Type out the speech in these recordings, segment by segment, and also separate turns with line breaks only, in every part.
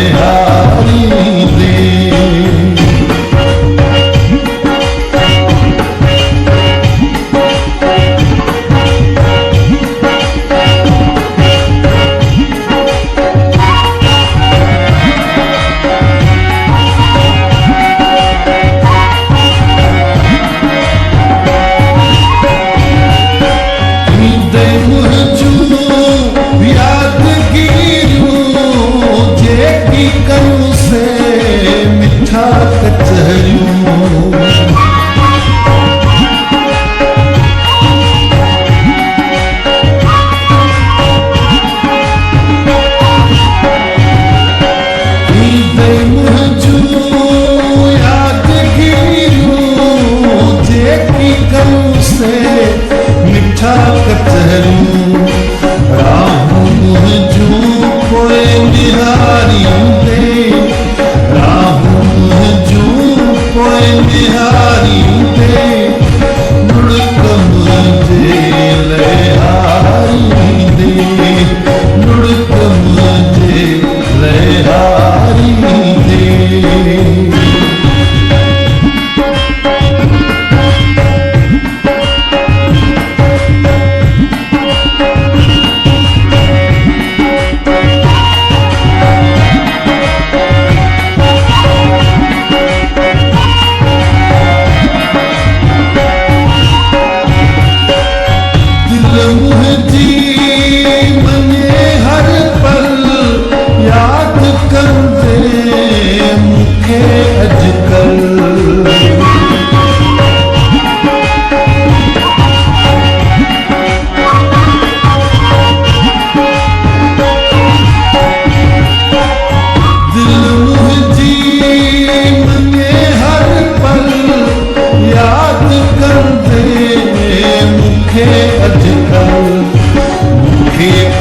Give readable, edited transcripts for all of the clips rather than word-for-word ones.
लहारी दे। करूं से मिठा कचहरियों मिठा कचहरियों राहूं मुझू कोई निहारी दे। राहूं मुझू कोई निहारी दे। मुड़क मुझे लहारी दे। मुड़क मुझे लहारी दे।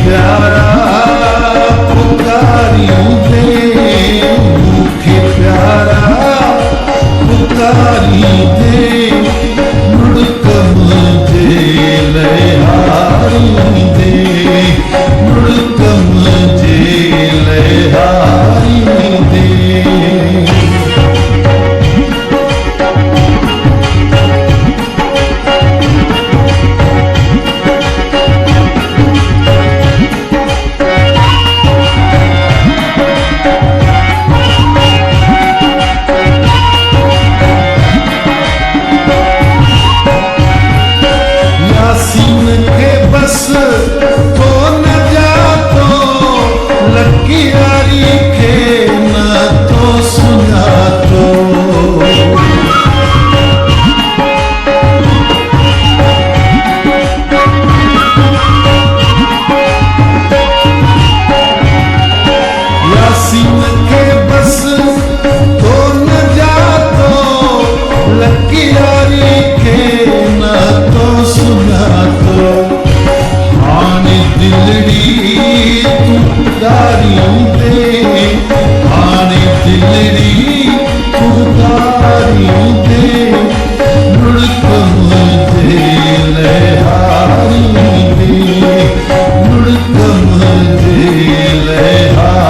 प्यारा पुकारी दे। मुखे प्यारा पुकारी दे। मुड़क मुझे लहारी दे। मुड़क मुझे लहारी दे। तो न जा तो लकी यारी के न तो सुना तो। यासीन के बस तो न जा तो लकी यारी के न तो सुना तो। आने दिलड़ी तू दारी दे। आने दिलड़ी तू दारी दे। मुड़क मुझे लहारी दे। मुड़क मुझे लहारी